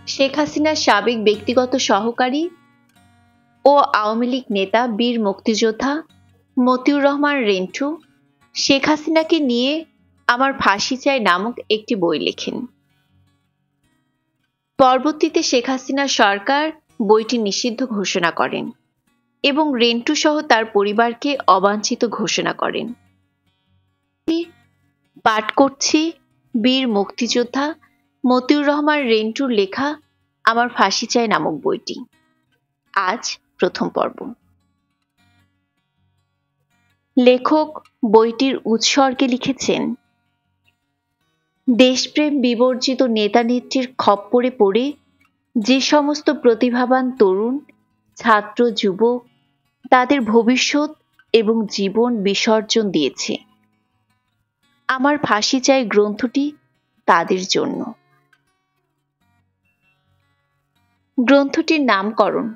শেখ হাসিনার সাবেক ব্যক্তিগত সহকারী ও আওয়ামী লীগ নেতা বীর মুক্তিযোদ্ধা মতিউর রহমান রেন্টু শেখ হাসিনাকে নিয়ে আমার ফাঁসি চাই নামক একটি বই লেখেন। পরবর্তীতে শেখ হাসিনা সরকার বইটি নিষিদ্ধ ঘোষণা করেন এবং রেন্টু সহ তার পরিবারকে অবাঞ্ছিত ঘোষণা করেন। পাঠ করছি বীর মুক্তিযোদ্ধা মতিউর রহমান রেন্টুর লেখা আমার ফাঁসি চাই নামক বইটি। আজ প্রথম পর্ব। লেখক বইটির উৎসর্গে লিখেছেন, দেশপ্রেম বিবর্জিত নেতানেত্রীর খপ্পরে পড়ে যে সমস্ত প্রতিভাবান তরুণ, ছাত্র, যুবক তাদের ভবিষ্যৎ এবং জীবন বিসর্জন দিয়েছে, আমার ফাঁসি চাই গ্রন্থটি তাদের জন্য। গ্রন্থটির নামকরণ।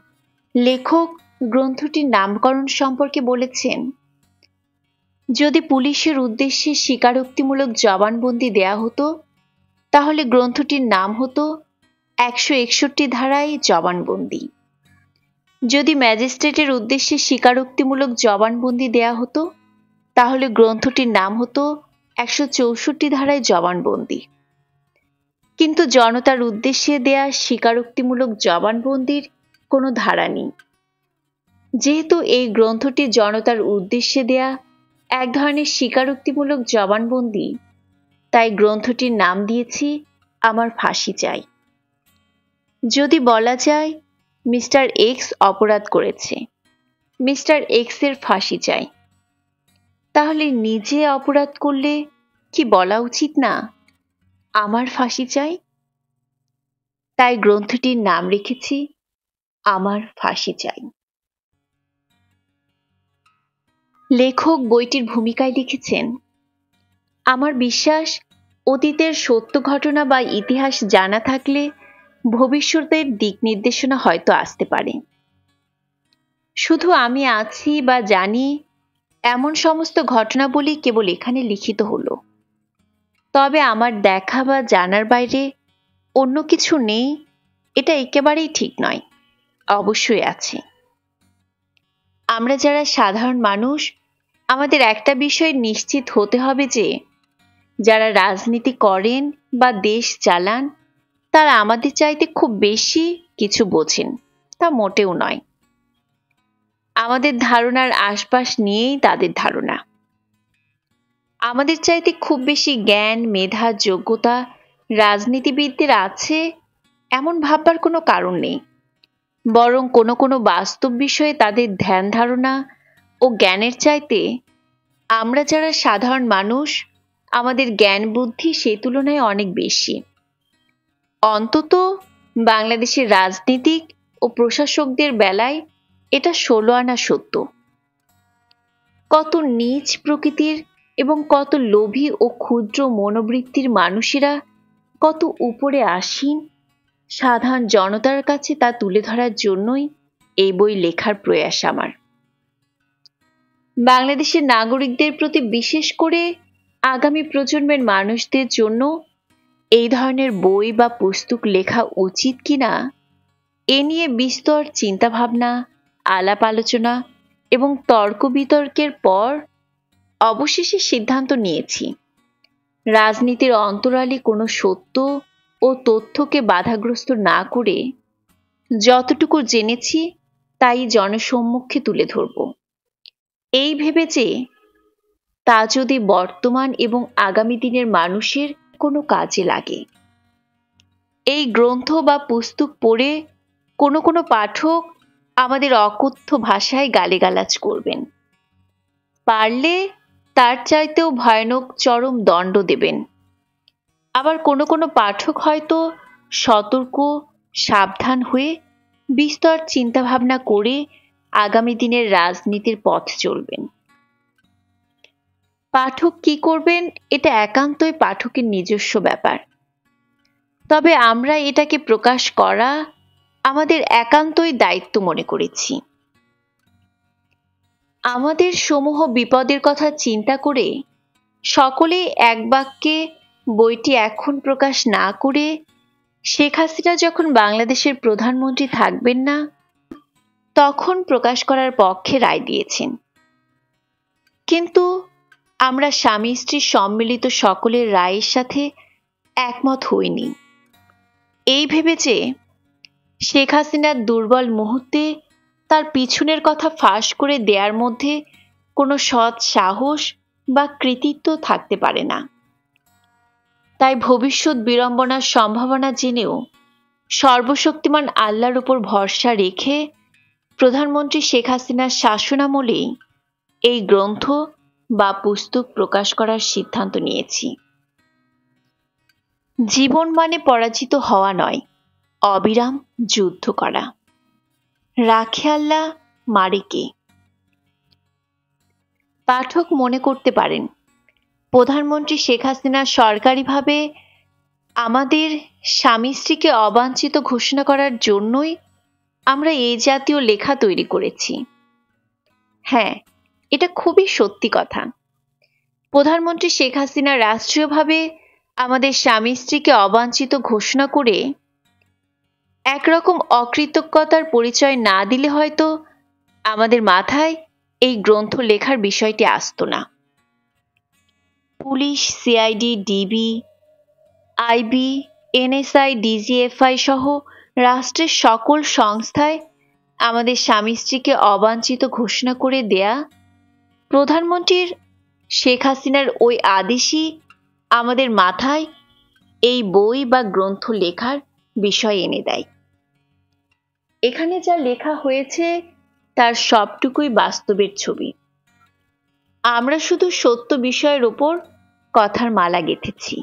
লেখক গ্রন্থটির নামকরণ সম্পর্কে বলেছেন, যদি পুলিশের উদ্দেশ্যে স্বীকারোক্তিমূলক জবানবন্দি দেয়া হতো তাহলে গ্রন্থটির নাম হতো 161 ধারায় জবানবন্দি। যদি ম্যাজিস্ট্রেটের উদ্দেশ্যে স্বীকারোক্তিমূলক জবানবন্দি দেয়া হতো তাহলে গ্রন্থটির নাম হতো 164 ধারায় জবানবন্দি। কিন্তু জনতার উদ্দেশ্যে দেয়া স্বীকারোক্তিমূলক জবানবন্দির কোনো ধারা নেই। যেহেতু এই গ্রন্থটি জনতার উদ্দেশ্যে দেয়া এক ধরনের স্বীকারোক্তিমূলক জবানবন্দি, তাই গ্রন্থটির নাম দিয়েছি আমার ফাঁসি চাই। যদি বলা যায় মিস্টার এক্স অপরাধ করেছে, মিস্টার এক্সের ফাঁসি চাই, তাহলে নিজে অপরাধ করলে কি বলা উচিত না আমার ফাঁসি চাই? তাই গ্রন্থটির নাম রেখেছি আমার ফাঁসি চাই। লেখক বইটির ভূমিকায় লিখেছেন, আমার বিশ্বাস অতীতের সত্য ঘটনা বা ইতিহাস জানা থাকলে ভবিষ্যতের দিক নির্দেশনা হয়তো আসতে পারে। শুধু আমি আছি বা জানি এমন সমস্ত ঘটনাবলী কেবল এখানে লিখিত হলো, তবে আমার দেখা বা জানার বাইরে অন্য কিছু নেই, এটা একেবারেই ঠিক নয়। অবশ্যই আছে। আমরা যারা সাধারণ মানুষ, আমাদের একটা বিষয় নিশ্চিত হতে হবে যে যারা রাজনীতি করেন বা দেশ চালান তারা আমাদের চাইতে খুব বেশি কিছু বোঝেন, তা মোটেও নয়। আমাদের ধারণার আশপাশ নিয়েই তাদের ধারণা। আমাদের চাইতে খুব বেশি জ্ঞান, মেধা, যোগ্যতা রাজনীতিবিদদের আছে এমন ভাববার কোনো কারণ নেই। বরং কোনো কোনো বাস্তব বিষয়ে তাদের ধ্যান ধারণা ও জ্ঞানের চাইতে আমরা যারা সাধারণ মানুষ, আমাদের জ্ঞান বুদ্ধি সে তুলনায় অনেক বেশি। অন্তত বাংলাদেশের রাজনীতিক ও প্রশাসকদের বেলায় এটা 16 আনা সত্য। কত নীচ প্রকৃতির এবং কত লোভী ও ক্ষুদ্র মনোবৃত্তির মানুষেরা কত উপরে আসীন, সাধারণ জনতার কাছে তা তুলে ধরার জন্যই এই বই লেখার প্রয়াস আমার। বাংলাদেশের নাগরিকদের প্রতি, বিশেষ করে আগামী প্রজন্মের মানুষদের জন্য এই ধরনের বই বা পুস্তক লেখা উচিত কিনা এ নিয়ে বিস্তর চিন্তাভাবনা, আলাপ আলোচনা এবং তর্ক বিতর্কের পর অবশেষে সিদ্ধান্ত নিয়েছি রাজনীতির অন্তরালে কোনো সত্য ও তথ্যকে বাধাগ্রস্ত না করে যতটুকু জেনেছি তাই জনসম্মুখে তুলে ধরব, এই ভেবে যে তা যদি বর্তমান এবং আগামী দিনের মানুষের কোনো কাজে লাগে। এই গ্রন্থ বা পুস্তক পড়ে কোনো কোনো পাঠক আমাদের অকথ্য ভাষায় গালিগালাজ করবেন, পারলে তার চাইতেও ভয়ানক চরম দণ্ড দেবেন। আবার কোনো কোনো পাঠক হয়তো সতর্ক, সাবধান হয়ে বিস্তর চিন্তাভাবনা করে আগামী দিনের রাজনীতির পথ চলবেন। পাঠক কি করবেন এটা একান্তই পাঠকের নিজস্ব ব্যাপার, তবে আমরা এটাকে প্রকাশ করা আমাদের একান্তই দায়িত্ব মনে করেছি। আমাদের সমূহ বিপদের কথা চিন্তা করে সকলেই এক বাক্যে বইটি এখন প্রকাশ না করে শেখ হাসিনা যখন বাংলাদেশের প্রধানমন্ত্রী থাকবেন না, তখন প্রকাশ করার পক্ষে রায় দিয়েছেন। কিন্তু আমরা স্বামী স্ত্রীর সম্মিলিত সকলের রায়ের সাথে একমত হইনি। এই ভেবে যে শেখ হাসিনার দুর্বল মুহূর্তে তার পিছনের কথা ফাঁস করে দেওয়ার মধ্যে কোনো সৎ সাহস বা কৃতিত্ব থাকতে পারে না। তাই ভবিষ্যৎ বিড়ম্বনার সম্ভাবনা জেনেও সর্বশক্তিমান আল্লাহর উপর ভরসা রেখে প্রধানমন্ত্রী শেখ হাসিনার শাসনামলেই এই গ্রন্থ বা পুস্তক প্রকাশ করার সিদ্ধান্ত নিয়েছি। জীবন মানে পরাজিত হওয়া নয়, অবিরাম যুদ্ধ করা। রাখে আল্লাহ, মারে কে? পাঠক মনে করতে পারেন, প্রধানমন্ত্রী শেখ হাসিনা সরকারিভাবে আমাদের স্বামী স্ত্রীকে অবাঞ্ছিত ঘোষণা করার জন্যই আমরা এই জাতীয় লেখা তৈরি করেছি। হ্যাঁ, এটা খুবই সত্যি কথা। প্রধানমন্ত্রী শেখ হাসিনা রাষ্ট্রীয়ভাবে আমাদের স্বামী স্ত্রীকে অবাঞ্ছিত ঘোষণা করে একরকম অকৃতজ্ঞতার পরিচয় না দিলে হয়তো আমাদের মাথায় এই গ্রন্থ লেখার বিষয়টি আসতো না। Police, CID, DB, IB, NSI, DGFI সহ রাষ্ট্রের সকল সংস্থায় আমাদের স্বামী স্ত্রীকে অবাঞ্ছিত ঘোষণা করে দেয়া প্রধানমন্ত্রীর শেখ হাসিনার ওই আদেশই আমাদের মাথায় এই বই বা গ্রন্থ লেখার বিষয় এনে দেয়। এখানে যা লেখা হয়েছে তার সবটুকুই বাস্তবের ছবি। আমরা শুধু সত্য বিষয়ের উপর কথার মালা গেঁথেছি।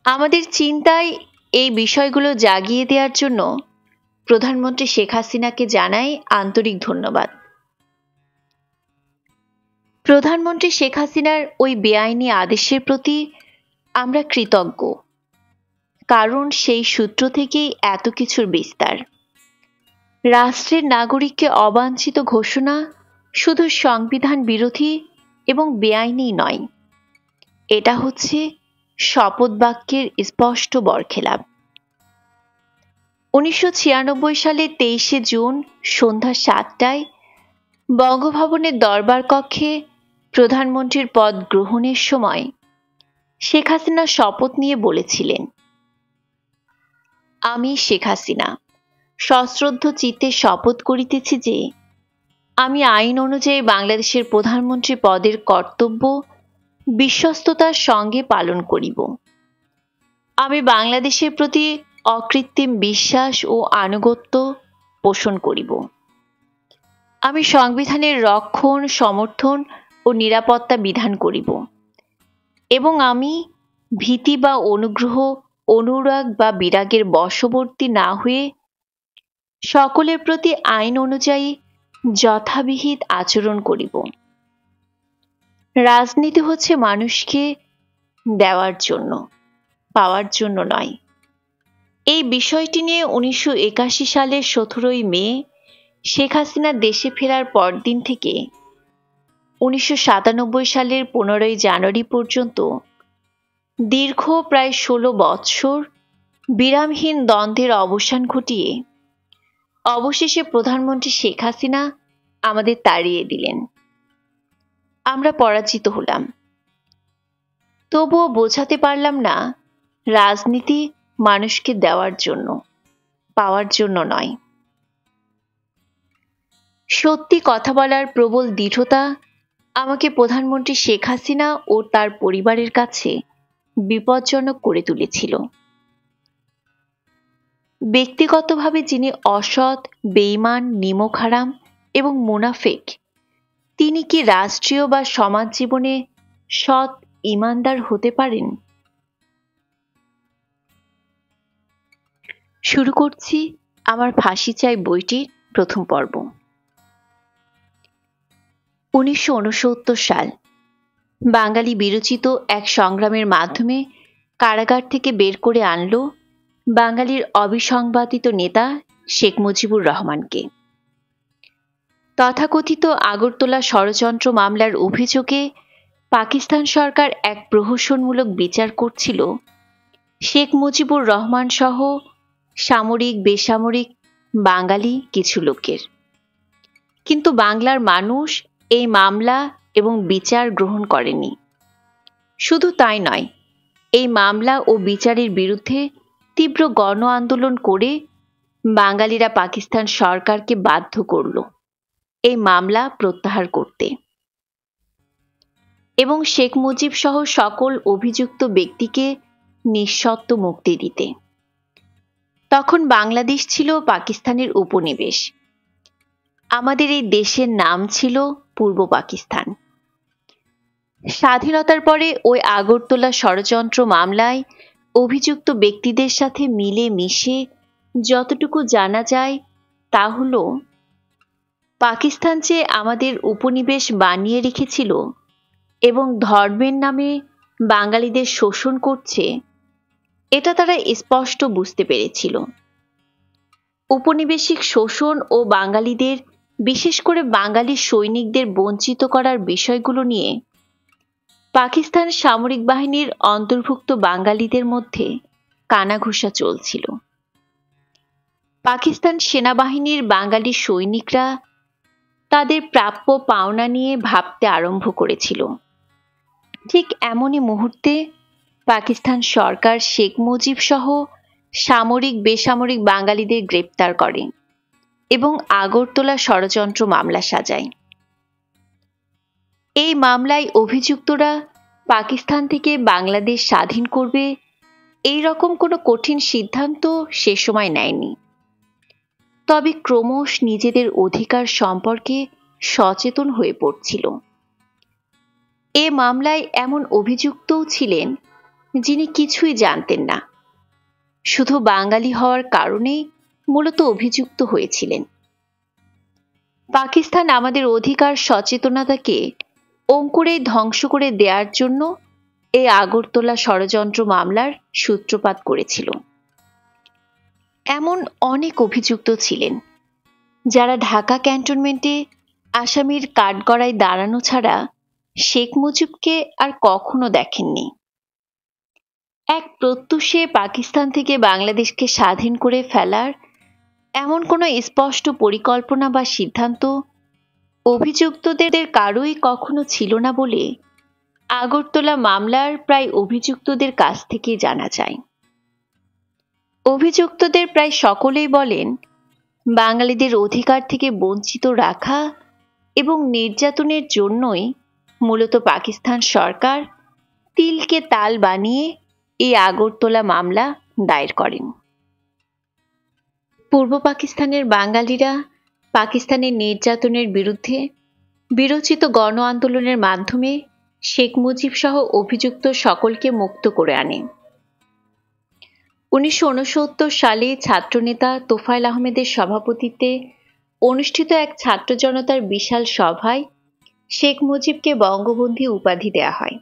আমাদের চিন্তায় এই বিষয়গুলো জাগিয়ে দেওয়ার জন্য প্রধানমন্ত্রী শেখ হাসিনাকে জানাই আন্তরিক ধন্যবাদ। প্রধানমন্ত্রী শেখ হাসিনার ওই বেআইনি আদেশের প্রতি আমরা কৃতজ্ঞ, কারণ সেই সূত্র থেকেই এত কিছুর বিস্তার। রাষ্ট্রের নাগরিককে অবাঞ্ছিত ঘোষণা শুধু সংবিধান বিরোধী এবং বেআইনি নয়, এটা হচ্ছে শপথ বাক্যের স্পষ্ট বরখেলাপ। 1996 সালের 23শে জুন সন্ধ্যা 7টায় বঙ্গভবনের দরবার কক্ষে প্রধানমন্ত্রীর পদ গ্রহণের সময় শেখ হাসিনা শপথ নিয়ে বলেছিলেন, আমি শেখ হাসিনা সশ্রদ্ধ চিত্তে শপথ করিতেছি যে আমি আইন অনুযায়ী বাংলাদেশের প্রধানমন্ত্রী পদের কর্তব্য বিশ্বস্ততার সঙ্গে পালন করিব। আমি বাংলাদেশের প্রতি অকৃত্রিম বিশ্বাস ও আনুগত্য পোষণ করিব। আমি সংবিধানের রক্ষণ, সমর্থন ও নিরাপত্তা বিধান করিব এবং আমি ভীতি বা অনুগ্রহ, অনুরাগ বা বিরাগের বশবর্তী না হয়ে সকলের প্রতি আইন অনুযায়ী যথাবিহিত আচরণ করিব। রাজনীতি হচ্ছে মানুষকে দেওয়ার জন্য, পাওয়ার জন্য নয়। এই বিষয়টি নিয়ে 1981 সালের 17ই মে শেখ হাসিনা দেশে ফেরার পরদিন থেকে 1997 সালের 15ই জানুয়ারি পর্যন্ত দীর্ঘ প্রায় 16 বৎসর বিরামহীন দ্বন্দ্বের অবসান ঘটিয়ে অবশেষে প্রধানমন্ত্রী শেখ হাসিনা আমাদের তাড়িয়ে দিলেন। আমরা পরাজিত হলাম। তবুও বোঝাতে পারলাম না রাজনীতি মানুষকে দেওয়ার জন্য, পাওয়ার জন্য নয়। সত্যি কথা বলার প্রবল দৃঢ়তা আমাকে প্রধানমন্ত্রী শেখ হাসিনা ও তার পরিবারের কাছে বিপজ্জনক করে তুলেছিল। ব্যক্তিগতভাবে যিনি অসৎ, বেঈমান, নিমকহারাম এবং মুনাফিক, তিনি কি রাষ্ট্রীয় বা সমাজ জীবনে সৎ, ইমানদার হতে পারেন? শুরু করছি আমার ফাঁসি চাই বইটির প্রথম পর্ব। 1969 সাল বাঙালি বিরচিত এক সংগ্রামের মাধ্যমে কারাগার থেকে বের করে আনল বাঙালির অবিসংবাদিত নেতা শেখ মুজিবুর রহমানকে। তথাকথিত আগরতলা ষড়যন্ত্র মামলার অভিযোগে পাকিস্তান সরকার এক প্রহসনমূলক বিচার করছিল শেখ মুজিবুর রহমান সহ সামরিক বেসামরিক বাঙালি কিছু লোকের। কিন্তু বাংলার মানুষ এই মামলা এবং বিচার গ্রহণ করেনি। শুধু তাই নয়, এই মামলা ও বিচারের বিরুদ্ধে তীব্র গণ আন্দোলন করে বাঙালিরা পাকিস্তান সরকারকে বাধ্য করল এই মামলা প্রত্যাহার করতে এবং শেখ মুজিব সহ সকল অভিযুক্ত ব্যক্তিকে নিঃশর্ত মুক্তি দিতে। তখন বাংলাদেশ ছিল পাকিস্তানের উপনিবেশ। আমাদের এই দেশের নাম ছিল পূর্ব পাকিস্তান। স্বাধীনতার পরে ওই আগরতলা ষড়যন্ত্র মামলায় অভিযুক্ত ব্যক্তিদের সাথে মিলে মিশে যতটুকু জানা যায় তা হল, পাকিস্তান যে আমাদের উপনিবেশ বানিয়ে রেখেছিল এবং ধর্মের নামে বাঙালিদের শোষণ করছে, এটা তারা স্পষ্ট বুঝতে পেরেছিল। উপনিবেশিক শোষণ ও বাঙালিদের, বিশেষ করে বাঙালি সৈনিকদের বঞ্চিত করার বিষয়গুলো নিয়ে পাকিস্তান সামরিক বাহিনীর অন্তর্ভুক্ত বাঙালিদের মধ্যে কানাঘুষা চলছিল। পাকিস্তান সেনাবাহিনীর বাঙালি সৈনিকরা তাদের প্রাপ্য পাওনা নিয়ে ভাবতে আরম্ভ করেছিল। ঠিক এমনই মুহূর্তে পাকিস্তান সরকার শেখ মুজিব সহ সামরিক বেসামরিক বাঙালিদের গ্রেপ্তার করে এবং আগরতলা ষড়যন্ত্র মামলা সাজায়। এই মামলায় অভিযুক্তরা পাকিস্তান থেকে বাংলাদেশ স্বাধীন করবে এই রকম কোনো কঠিন সিদ্ধান্ত সে সময় নেয়নি, তবে ক্রমশ নিজেদের অধিকার সম্পর্কে সচেতন হয়ে পড়ছিল। এ মামলায় এমন অভিযুক্তও ছিলেন যিনি কিছুই জানতেন না, শুধু বাঙালি হওয়ার কারণেই মূলত অভিযুক্ত হয়েছিলেন। পাকিস্তান আমাদের অধিকার সচেতনতাকে অঙ্কুরে ধ্বংস করে দেওয়ার জন্য এই আগরতলা ষড়যন্ত্র মামলার সূত্রপাত করেছিল। এমন অনেক অভিযুক্ত ছিলেন যারা ঢাকা ক্যান্টনমেন্টে আসামির কাঠগড়ায় দাঁড়ানো ছাড়া শেখ মুজিবকে আর কখনো দেখেননি। এক প্রত্যুষে পাকিস্তান থেকে বাংলাদেশকে স্বাধীন করে ফেলার এমন কোনো স্পষ্ট পরিকল্পনা বা সিদ্ধান্ত অভিযুক্তদের কারোই কখনো ছিল না বলে আগরতলা মামলার প্রায় অভিযুক্তদের কাছ থেকে জানা যায়। অভিযুক্তদের প্রায় সকলেই বলেন, বাঙালিদের অধিকার থেকে বঞ্চিত রাখা এবং নির্যাতনের জন্যই মূলত পাকিস্তান সরকার তিলকে তাল বানিয়ে এই আগরতলা মামলা দায়ের করেন। পূর্ব পাকিস্তানের বাঙালিরা পাকিস্তানের নির্যাতনের বিরুদ্ধে বিরোচিত গণ আন্দোলনের মাধ্যমে শেখ মুজিব সহ অভিযুক্ত সকলকে মুক্ত করে আনে। 1969 সালে ছাত্রনেতা তোফায়েল আহমেদের সভাপতিত্বে অনুষ্ঠিত এক ছাত্র জনতার বিশাল সভায় শেখ মুজিবকে বঙ্গবন্ধু উপাধি দেয়া হয়।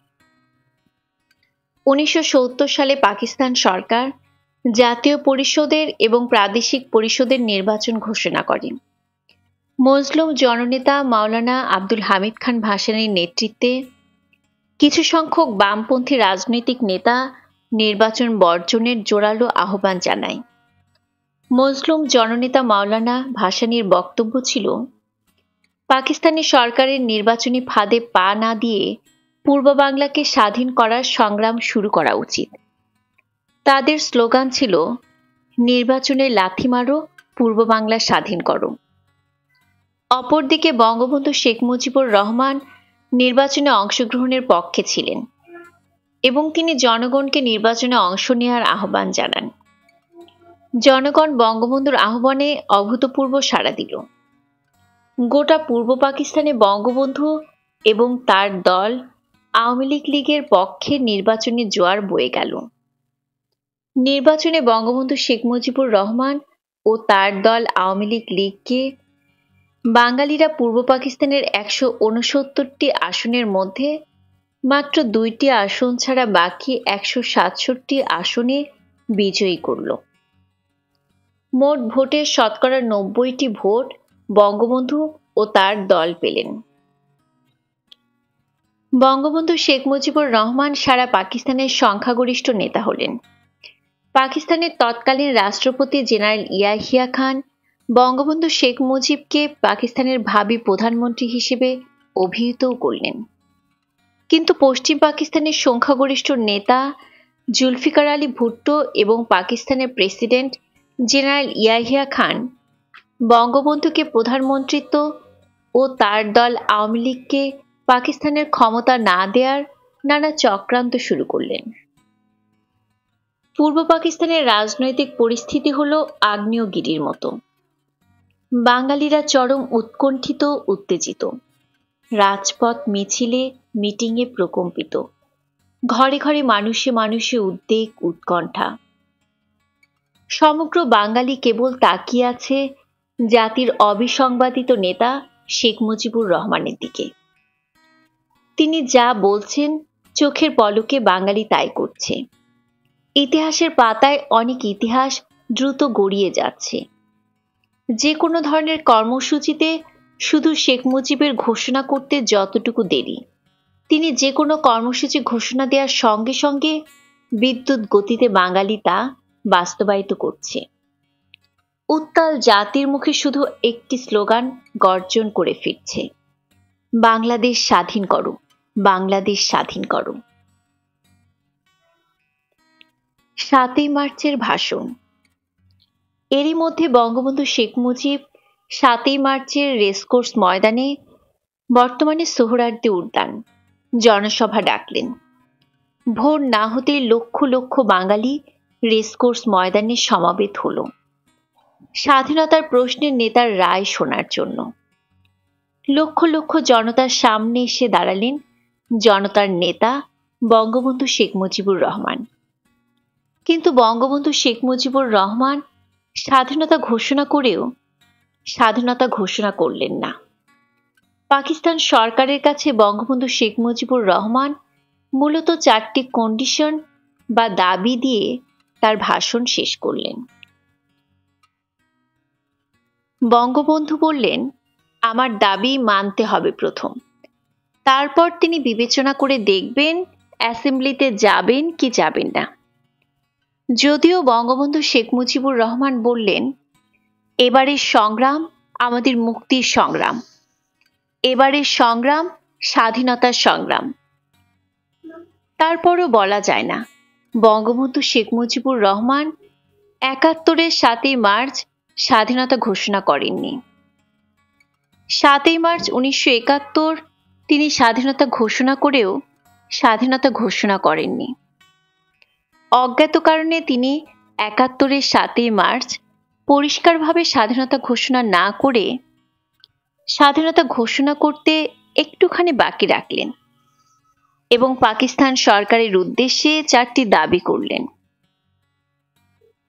1970 সালে পাকিস্তান সরকার জাতীয় পরিষদের এবং প্রাদেশিক পরিষদের নির্বাচন ঘোষণা করে। মজলুম জননেতা মাওলানা আব্দুল হামিদ খান ভাসানীর নেতৃত্বে কিছু সংখ্যক বামপন্থী রাজনৈতিক নেতা নির্বাচন বর্জনের জোরালো আহ্বান জানায়। মজলুম জননেতা মাওলানা ভাসানীর বক্তব্য ছিল, পাকিস্তানি সরকারের নির্বাচনী ফাঁদে পা না দিয়ে পূর্ব বাংলাকে স্বাধীন করার সংগ্রাম শুরু করা উচিত। তাদের স্লোগান ছিল, নির্বাচনে লাথি মারো, পূর্ব বাংলা স্বাধীন করো। অপরদিকে বঙ্গবন্ধু শেখ মুজিবুর রহমান নির্বাচনে অংশগ্রহণের পক্ষে ছিলেন এবং তিনি জনগণকে নির্বাচনে অংশ নেওয়ার আহ্বান জানান। জনগণ বঙ্গবন্ধুর আহ্বানে অভূতপূর্ব সাড়া দিল। গোটা পূর্ব পাকিস্তানে বঙ্গবন্ধু এবং তার দল আওয়ামী লীগের পক্ষে নির্বাচনী জোয়ার বয়ে গেল। নির্বাচনে বঙ্গবন্ধু শেখ মুজিবুর রহমান ও তার দল আওয়ামী লীগকে বাঙালিরা পূর্ব পাকিস্তানের 169টি আসনের মধ্যে মাত্র 2টি আসন ছাড়া বাকি 167টি আসনে বিজয়ী করল। মোট ভোটের শতকরা 90টি ভোট বঙ্গবন্ধু ও তার দল পেলেন। বঙ্গবন্ধু শেখ মুজিবুর রহমান সারা পাকিস্তানের সংখ্যাগরিষ্ঠ নেতা হলেন পাকিস্তানের তৎকালীন রাষ্ট্রপতি জেনারেল ইয়াহিয়া খান বঙ্গবন্ধু শেখ মুজিবকে পাকিস্তানের ভাবী প্রধানমন্ত্রী হিসেবে অভিহিতও করলেন। কিন্তু পশ্চিম পাকিস্তানের সংখ্যাগরিষ্ঠ নেতা জুলফিকার আলী ভুট্টো এবং পাকিস্তানের প্রেসিডেন্ট জেনারেল ইয়াহিয়া খান বঙ্গবন্ধুকে প্রধানমন্ত্রিত্ব ও তার দল আওয়ামী লীগকে পাকিস্তানের ক্ষমতা না দেওয়ার নানা চক্রান্ত শুরু করলেন। পূর্ব পাকিস্তানের রাজনৈতিক পরিস্থিতি হলো আগ্নেয়গিরির মতো। বাঙালিরা চরম উৎকণ্ঠিত, উত্তেজিত। রাজপথ, মিছিলে, মিটিংয়ে প্রকম্পিত। ঘরে ঘরে মানুষে মানুষে উদ্বেগ, উৎকণ্ঠা। সমগ্র বাঙালি কেবল তাকিয়ে আছে জাতির অবিসংবাদিত নেতা শেখ মুজিবুর রহমানের দিকে। তিনি যা বলছেন চোখের পলকে বাঙালি তাই করছে। ইতিহাসের পাতায় অনেক ইতিহাস দ্রুত গড়িয়ে যাচ্ছে। যে কোনো ধরনের কর্মসূচিতে শুধু শেখ মুজিবের ঘোষণা করতে যতটুকু দেরি, তিনি যে কোনো কর্মসূচি ঘোষণা দেওয়ার সঙ্গে সঙ্গে বিদ্যুৎ গতিতে বাঙালি তা বাস্তবায়িত করছে। উত্তাল জাতির মুখে শুধু একটি স্লোগান গর্জন করে ফিরছে, বাংলাদেশ স্বাধীন করো, বাংলাদেশ স্বাধীন করো। 7ই মার্চের ভাষণ। এরই মধ্যে বঙ্গবন্ধু শেখ মুজিব 7ই মার্চের রেসকোর্স ময়দানে, বর্তমানে সোহরাওয়ার্দী উদ্যান, জনসভা ডাকলেন। ভোর না হতেই লক্ষ লক্ষ বাঙালি রেসকোর্স ময়দানে সমাবেত হল স্বাধীনতার প্রশ্নের নেতার রায় শোনার জন্য। লক্ষ লক্ষ জনতার সামনে এসে দাঁড়ালেন জনতার নেতা বঙ্গবন্ধু শেখ মুজিবুর রহমান। কিন্তু বঙ্গবন্ধু শেখ মুজিবুর রহমান স্বাধীনতা ঘোষণা করেও স্বাধীনতা ঘোষণা করলেন না। পাকিস্তান সরকারের কাছে বঙ্গবন্ধু শেখ মুজিবুর রহমান মূলত 4টি কন্ডিশন বা দাবি দিয়ে তার ভাষণ শেষ করলেন। বঙ্গবন্ধু বললেন, আমার দাবি মানতে হবে প্রথম, তারপর তিনি বিবেচনা করে দেখবেন অ্যাসেম্বলিতে যাবেন কি যাবেন না। যদিও বঙ্গবন্ধু শেখ মুজিবুর রহমান বললেন, এবারের সংগ্রাম আমাদের মুক্তির সংগ্রাম, এবারের সংগ্রাম স্বাধীনতার সংগ্রাম। তারপরও বলা যায় না বঙ্গবন্ধু শেখ মুজিবুর রহমান 71-এর 7ই মার্চ স্বাধীনতা ঘোষণা করেননি। 7ই মার্চ 1971 তিনি স্বাধীনতা ঘোষণা করেও স্বাধীনতা ঘোষণা করেননি। অজ্ঞাত কারণে তিনি 71-এর 7ই মার্চ পরিষ্কারভাবে স্বাধীনতা ঘোষণা না করে স্বাধীনতা ঘোষণা করতে একটুখানি বাকি রাখলেন এবং পাকিস্তান সরকারের উদ্দেশ্যে 4টি দাবি করলেন।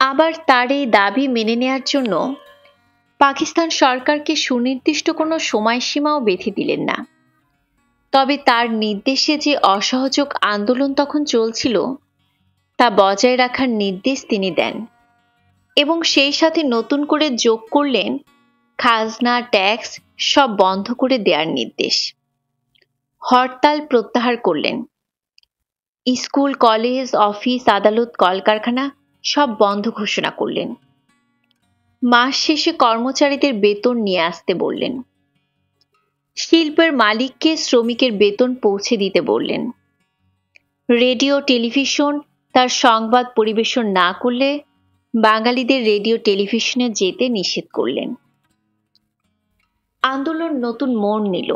আবার তার এই দাবি মেনে নেয়ার জন্য পাকিস্তান সরকারকে সুনির্দিষ্ট কোনো সময়সীমাও বেঁধে দিলেন না। তবে তার নির্দেশে যে অসহযোগ আন্দোলন তখন চলছিল তা বজায় রাখার নির্দেশ তিনি দেন এবং সেই সাথে নতুন করে যোগ করলেন খাজনা, ট্যাক্স সব বন্ধ করে দেওয়ার নির্দেশ। হরতাল প্রত্যাহার করলেন। স্কুল, কলেজ, অফিস, আদালত, কলকারখানা সব বন্ধ ঘোষণা করলেন। মাস শেষে কর্মচারীদের বেতন নিয়ে আসতে বললেন। শিল্পের মালিককে শ্রমিকের বেতন পৌঁছে দিতে বললেন। রেডিও, টেলিভিশন তার সংবাদ পরিবেশন না করলে বাঙালিদের রেডিও, টেলিভিশনে যেতে নিষেধ করলেন। আন্দোলন নতুন মোড় নিল।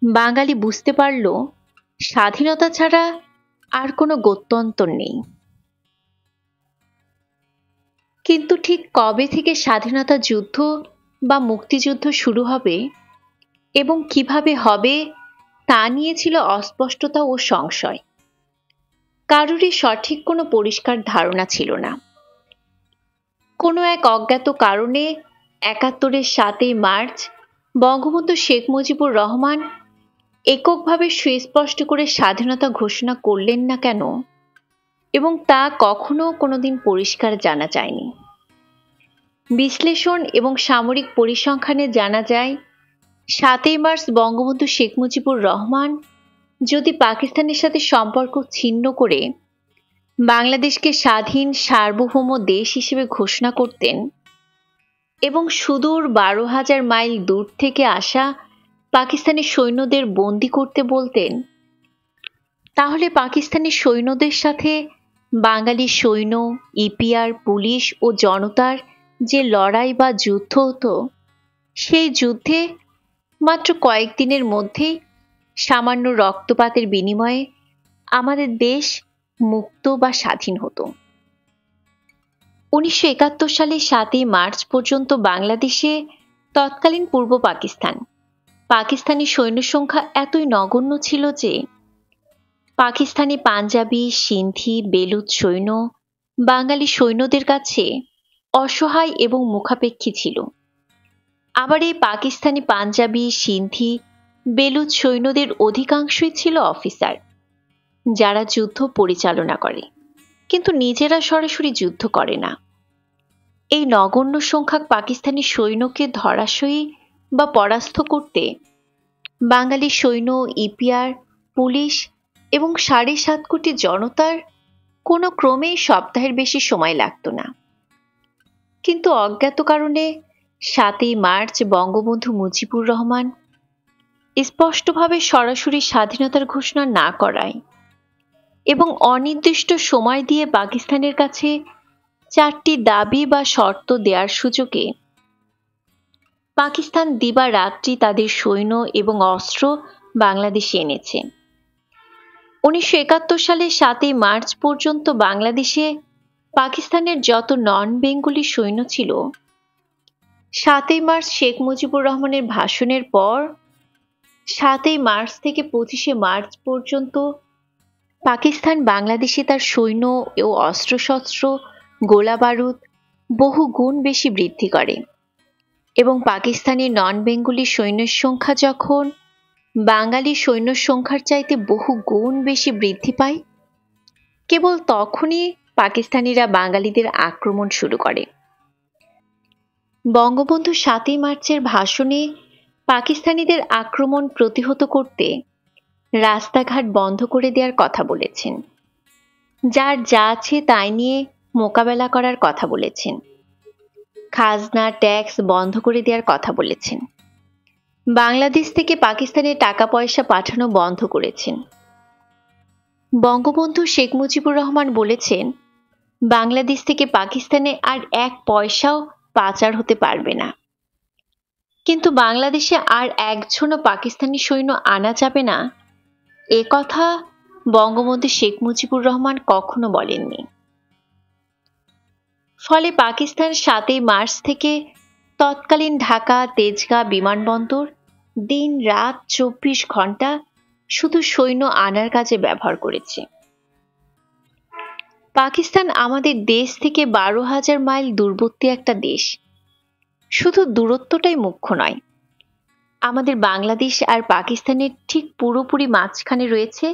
বাঙালি বুঝতে পারল স্বাধীনতা ছাড়া আর কোনো গত্যন্তর নেই। কিন্তু ঠিক কবে থেকে স্বাধীনতা যুদ্ধ বা মুক্তিযুদ্ধ শুরু হবে এবং কিভাবে হবে তা নিয়ে ছিল অস্পষ্টতা ও সংশয়। কারোরই সঠিক কোনো পরিষ্কার ধারণা ছিল না। কোনো এক অজ্ঞাত কারণে 71-এর 7ই মার্চ বঙ্গবন্ধু শেখ মুজিবুর রহমান এককভাবে সুস্পষ্ট করে স্বাধীনতা ঘোষণা করলেন না কেন এবং তা কখনো কোনোদিন পরিষ্কার জানা যায়নি। বিশ্লেষণ এবং সামরিক পরিসংখ্যানে জানা যায় 7ই মার্চ বঙ্গবন্ধু শেখ মুজিবুর রহমান যদি পাকিস্তানের সাথে সম্পর্ক ছিন্ন করে বাংলাদেশকে স্বাধীন সার্বভৌম দেশ হিসেবে ঘোষণা করতেন এবং সুদূর 12,000 মাইল দূর থেকে আসা পাকিস্তানি সৈন্যদের বন্দী করতে বলতেন, তাহলে পাকিস্তানি সৈন্যদের সাথে বাঙালি সৈন্য, ইপিআর, পুলিশ ও জনতার যে লড়াই বা যুদ্ধ হতো, সেই যুদ্ধে মাত্র কয়েকদিনের মধ্যেই সামান্য রক্তপাতের বিনিময়ে আমাদের দেশ মুক্ত বা স্বাধীন হতো। 1971 সালে 7ই মার্চ পর্যন্ত বাংলাদেশে তৎকালীন পূর্ব পাকিস্তানি সৈন্য সংখ্যা এতই নগণ্য ছিল যে পাকিস্তানি পাঞ্জাবি, সিন্ধি, বেলুচ সৈন্য বাঙালি সৈন্যদের কাছে অসহায় এবং মুখাপেক্ষী ছিল। আবার এই পাকিস্তানি পাঞ্জাবি, সিন্ধি, বেলুচ সৈন্যদের অধিকাংশই ছিল অফিসার, যারা যুদ্ধ পরিচালনা করে কিন্তু নিজেরা সরাসরি যুদ্ধ করে না। এই নগণ্য সংখ্যক পাকিস্তানি সৈন্যকে ধরাশয়ী বা পরাস্ত করতে বাঙালি সৈন্য, ইপিআর, পুলিশ এবং 7.5 কোটি জনতার কোনো ক্রমেই সপ্তাহের বেশি সময় লাগতো না। কিন্তু অজ্ঞাত কারণে 7ই মার্চ বঙ্গবন্ধু মুজিবুর রহমান স্পষ্টভাবে সরাসরি স্বাধীনতার ঘোষণা না করায় এবং অনির্দিষ্ট সময় দিয়ে পাকিস্তানের কাছে 4টি দাবি বা শর্ত দেওয়ার সুযোগে পাকিস্তান দিবারাত্রি তাদের সৈন্য এবং অস্ত্র বাংলাদেশে এনেছে। 1971 সালে 7ই মার্চ পর্যন্ত বাংলাদেশে পাকিস্তানের যত নন বেঙ্গলি সৈন্য ছিল, 7ই মার্চ শেখ মুজিবুর রহমানের ভাষণের পর 7ই মার্চ থেকে 25শে মার্চ পর্যন্ত পাকিস্তান বাংলাদেশে তার সৈন্য ও অস্ত্রশস্ত্র, গোলা বারুদ বহু গুণ বেশি বৃদ্ধি করে এবং পাকিস্তানি নন বেঙ্গলি সৈন্যের সংখ্যা যখন বাঙালি সৈন্য সংখ্যার চাইতে বহু গুণ বেশি বৃদ্ধি পায়, কেবল তখনই পাকিস্তানিরা বাঙালিদের আক্রমণ শুরু করে। বঙ্গবন্ধু 7ই মার্চের ভাষণে পাকিস্তানিদের আক্রমণ প্রতিহত করতে রাস্তাঘাট বন্ধ করে দেওয়ার কথা বলেছেন, যার যা আছে তাই নিয়ে মোকাবেলা করার কথা বলেছেন, খাজনা ট্যাক্স বন্ধ করে দেওয়ার কথা বলেছেন, বাংলাদেশ থেকে পাকিস্তানে টাকা পয়সা পাঠানো বন্ধ করেছেন। বঙ্গবন্ধু শেখ মুজিবুর রহমান বলেছেন, বাংলাদেশ থেকে পাকিস্তানে আর 1 পয়সাও পাচার হতে পারবে না, কিন্তু বাংলাদেশে আর একজনও পাকিস্তানি সৈন্য আনা যাবে না, এ কথা বঙ্গবন্ধু শেখ মুজিবুর রহমান কখনো বলেননি। ফলে পাকিস্তান 7ই মার্চ থেকে তৎকালীন ঢাকা তেজগাঁ বিমানবন্দর দিন রাত 24 ঘন্টা শুধু সৈন্য আনার কাজে ব্যবহার করেছে। পাকিস্তান আমাদের দেশ থেকে 12,000 মাইল দূরবর্তী একটা দেশ। শুধু দূরত্বটাই মুখ্য নয়, আমাদের বাংলাদেশ আর পাকিস্তানের ঠিক পুরোপুরি মাঝখানে রয়েছে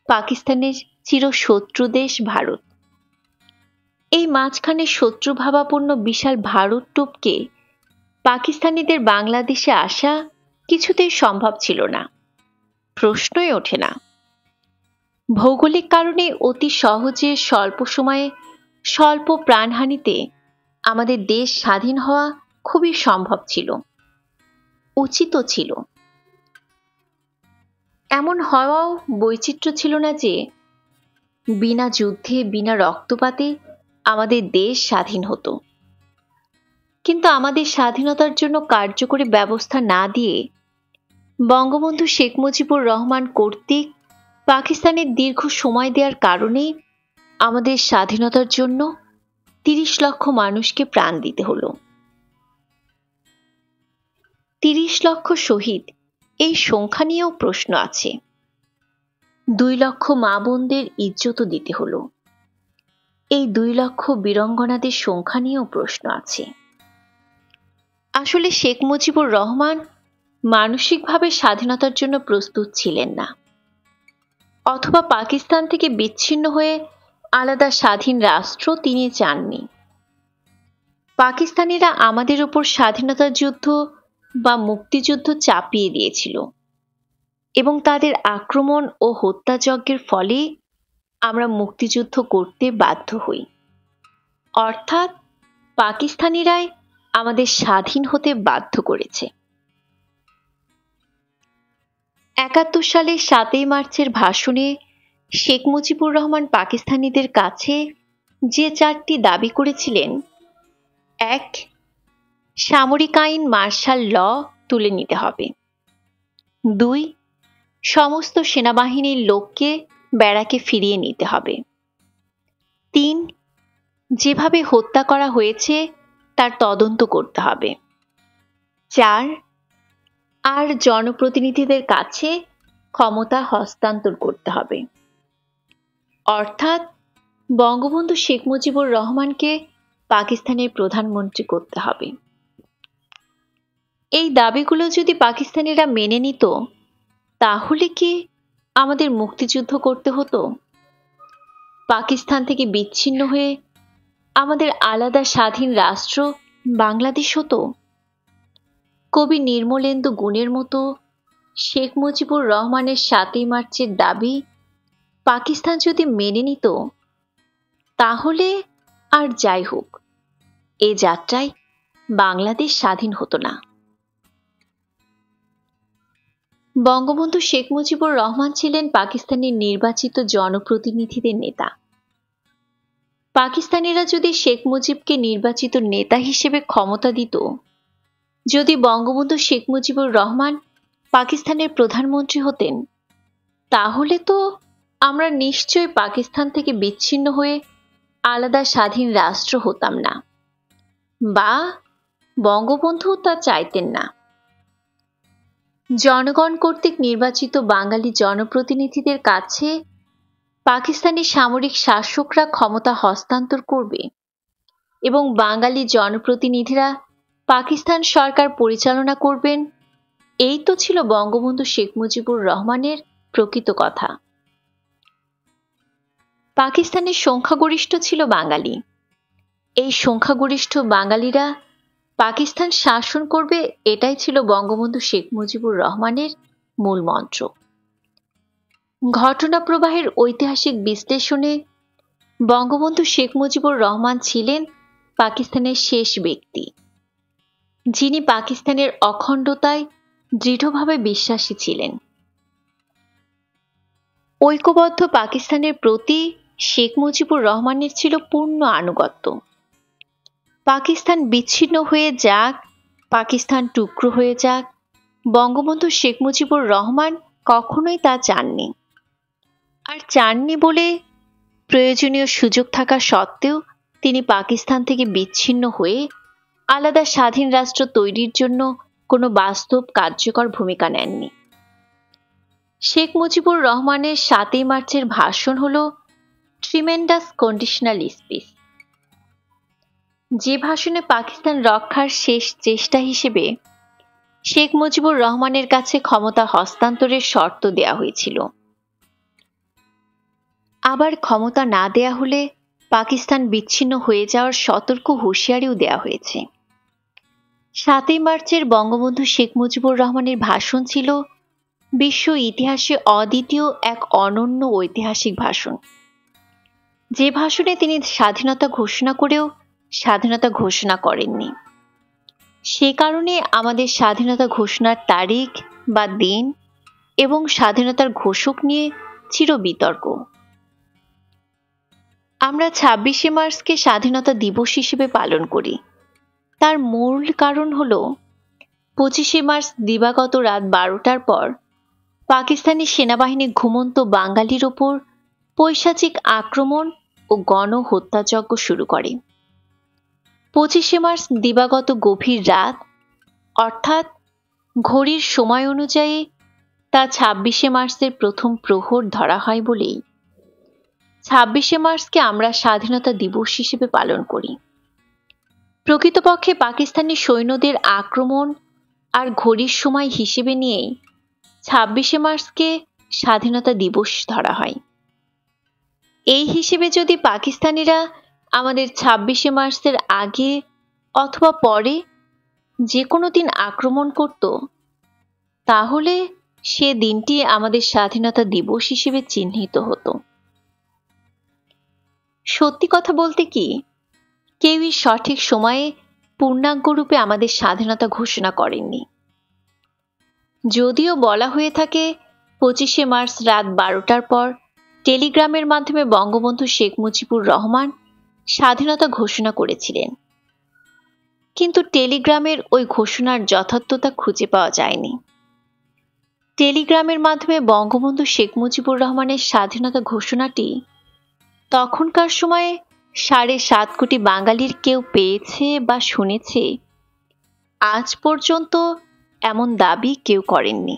পাকিস্তানের চিরশত্রু দেশ ভারত। এই মাঝখানে শত্রুভাবাপন্ন বিশাল ভারত টপকে পাকিস্তানিদের বাংলাদেশে আসা কিছুতেই সম্ভব ছিল না, প্রশ্নই ওঠে না। ভৌগোলিক কারণে অতি সহজে স্বল্প সময়ে স্বল্প প্রাণহানিতে আমাদের দেশ স্বাধীন হওয়া খুবই সম্ভব ছিল, উচিত ছিল। এমন হওয়াও বৈচিত্র্য ছিল না যে বিনা যুদ্ধে বিনা রক্তপাতে আমাদের দেশ স্বাধীন হতো। কিন্তু আমাদের স্বাধীনতার জন্য কার্যকরী ব্যবস্থা না দিয়ে বঙ্গবন্ধু শেখ মুজিবুর রহমান কর্তৃক পাকিস্তানের দীর্ঘ সময় দেওয়ার কারণে আমাদের স্বাধীনতার জন্য 30 লক্ষ মানুষকে প্রাণ দিতে হলো। 30 লক্ষ শহীদ, এই সংখ্যা নিয়েও প্রশ্ন আছে। 2 লক্ষ মা বোনদের ইজ্জতও দিতে হলো। এই 2 লক্ষ বীরাঙ্গনাদের সংখ্যা নিয়েও প্রশ্ন আছে। আসলে শেখ মুজিবুর রহমান মানসিকভাবে স্বাধীনতার জন্য প্রস্তুত ছিলেন না, অথবা পাকিস্তান থেকে বিচ্ছিন্ন হয়ে আলাদা স্বাধীন রাষ্ট্র তিনি চাননি। পাকিস্তানিরা আমাদের উপর স্বাধীনতা যুদ্ধ বা মুক্তিযুদ্ধ চাপিয়ে দিয়েছিল এবং তাদের আক্রমণ ও হত্যাযজ্ঞের ফলে আমরা মুক্তিযুদ্ধ করতে বাধ্য হই, অর্থাৎ পাকিস্তানিরাই আমাদের স্বাধীন হতে বাধ্য করেছে। ৭১ সালের ৭ই মার্চের ভাষণে শেখ মুজিবুর রহমান পাকিস্তানিদের কাছে যে ৪টি দাবি করেছিলেন: ১. সামরিক আইন মার্শাল ল তুলে নিতে হবে। ২. সমস্ত সেনাবাহিনীর লোককে ব্যারাকে ফিরিয়ে নিতে হবে। ৩. যেভাবে হত্যা করা হয়েছে তার তদন্ত করতে হবে। ৪. আর জনপ্রতিনিধিদের কাছে ক্ষমতা হস্তান্তর করতে হবে, অর্থাৎ বঙ্গবন্ধু শেখ মুজিবুর রহমানকে পাকিস্তানের প্রধানমন্ত্রী করতে হবে। এই দাবিগুলো যদি পাকিস্তানিরা মেনে নিত, তাহলে কি আমাদের মুক্তিযুদ্ধ করতে হতো? পাকিস্তান থেকে বিচ্ছিন্ন হয়ে আমাদের আলাদা স্বাধীন রাষ্ট্র বাংলাদেশ হতো? কবি নির্মলেন্দু গুণের মতো শেখ মুজিবুর রহমানের ৭ই মার্চের দাবি পাকিস্তান যদি মেনে নিত, তাহলে আর যাই হোক, এ যাত্রায় বাংলাদেশ স্বাধীন হতো না। বঙ্গবন্ধু শেখ মুজিবুর রহমান ছিলেন পাকিস্তানের নির্বাচিত জনপ্রতিনিধিদের নেতা। পাকিস্তানিরা যদি শেখ মুজিবকে নির্বাচিত নেতা হিসেবে ক্ষমতা দিত, যদি বঙ্গবন্ধু শেখ মুজিবুর রহমান পাকিস্তানের প্রধানমন্ত্রী হতেন, তাহলে তো আমরা নিশ্চয়ই পাকিস্তান থেকে বিচ্ছিন্ন হয়ে আলাদা স্বাধীন রাষ্ট্র হতাম না, বা বঙ্গবন্ধু তা চাইতেন না। জনগণ কর্তৃক নির্বাচিত বাঙালি জনপ্রতিনিধিদের কাছে পাকিস্তানি সামরিক শাসকরা ক্ষমতা হস্তান্তর করবে এবং বাঙালি জনপ্রতিনিধিরা পাকিস্তান সরকার পরিচালনা করবেন, এই তো ছিল বঙ্গবন্ধু শেখ মুজিবুর রহমানের প্রকৃত কথা। পাকিস্তানের সংখ্যাগরিষ্ঠ ছিল বাঙালি। এই সংখ্যাগরিষ্ঠ বাঙালিরা পাকিস্তান শাসন করবে, এটাই ছিল বঙ্গবন্ধু শেখ মুজিবুর রহমানের মূল মন্ত্র। ঘটনা প্রবাহের ঐতিহাসিক বিশ্লেষণে বঙ্গবন্ধু শেখ মুজিবুর রহমান ছিলেন পাকিস্তানের শেষ ব্যক্তি, যিনি পাকিস্তানের অখণ্ডতায় দৃঢ়ভাবে বিশ্বাসী ছিলেন। ঐক্যবদ্ধ পাকিস্তানের প্রতি শেখ মুজিবুর রহমানের ছিল পূর্ণ আনুগত্য। পাকিস্তান বিচ্ছিন্ন হয়ে যাক, পাকিস্তান টুকরো হয়ে যাক, বঙ্গবন্ধু শেখ মুজিবুর রহমান কখনোই তা চাননি। আর চাননি বলে প্রয়োজনীয় সুযোগ থাকা সত্ত্বেও তিনি পাকিস্তান থেকে বিচ্ছিন্ন হয়ে আলাদা স্বাধীন রাষ্ট্র তৈরির জন্য কোনো বাস্তব কার্যকর ভূমিকা নেননি। শেখ মুজিবুর রহমানের ৭ই মার্চের ভাষণ হল ট্রিমেন্ডাস কন্ডিশনাল স্পিচ। যে ভাষণে পাকিস্তান রক্ষার শেষ চেষ্টা হিসেবে শেখ মুজিবুর রহমানের কাছে ক্ষমতা হস্তান্তরের শর্ত দেয়া হয়েছিল। আবার ক্ষমতা না দেয়া হলে পাকিস্তান বিচ্ছিন্ন হয়ে যাওয়ার সতর্ক হুঁশিয়ারিও দেয়া হয়েছে। ৭ই মার্চের বঙ্গবন্ধু শেখ মুজিবুর রহমানের ভাষণ ছিল বিশ্ব ইতিহাসে অদ্বিতীয় এক অনন্য ঐতিহাসিক ভাষণ, যে ভাষণে তিনি স্বাধীনতা ঘোষণা করেও স্বাধীনতা ঘোষণা করেননি। সে কারণে আমাদের স্বাধীনতা ঘোষণার তারিখ বা দিন এবং স্বাধীনতার ঘোষক নিয়ে চির বিতর্ক। আমরা ২৬শে মার্চকে স্বাধীনতা দিবস হিসেবে পালন করি। তার মূল কারণ হল ২৫শে মার্চ দিবাগত রাত ১২টার পর পাকিস্তানি সেনাবাহিনী ঘুমন্ত বাঙালির ওপর পৈশাচিক আক্রমণ ও গণহত্যাযজ্ঞ শুরু করে। ২৫শে মার্চ দিবাগত গভীর রাত, অর্থাৎ ঘড়ির সময় অনুযায়ী তা ২৬শে মার্চের প্রথম প্রহর ধরা হয় বলেই ২৬শে মার্চকে আমরা স্বাধীনতা দিবস হিসেবে পালন করি। প্রকৃতপক্ষে পাকিস্তানি সৈন্যদের আক্রমণ আর ঘড়ির সময় হিসেবে নিয়েই ২৬শে মার্চকে স্বাধীনতা দিবস ধরা হয়। এই হিসেবে যদি পাকিস্তানিরা আমাদের ২৬শে মার্চের আগে অথবা পরে যে কোনো দিন আক্রমণ করত, তাহলে সে দিনটি আমাদের স্বাধীনতা দিবস হিসেবে চিহ্নিত হতো। সত্যি কথা বলতে কি, কেউই সঠিক সময়ে পূর্ণাঙ্গরূপে আমাদের স্বাধীনতা ঘোষণা করেননি। যদিও বলা হয়ে থাকে 25শে মার্চ রাত 12টার পর টেলিগ্রামের মাধ্যমে বঙ্গবন্ধু শেখ মুজিবুর রহমান স্বাধীনতা ঘোষণা করেছিলেন, কিন্তু টেলিগ্রামের ওই ঘোষণার যথার্থতা খুঁজে পাওয়া যায়নি। টেলিগ্রামের মাধ্যমে বঙ্গবন্ধু শেখ মুজিবুর রহমানের স্বাধীনতা ঘোষণাটি তখনকার সময়ে 7.5 কোটি বাঙালির কেউ পেয়েছে বা শুনেছে, আজ পর্যন্ত এমন দাবি কেউ করেননি।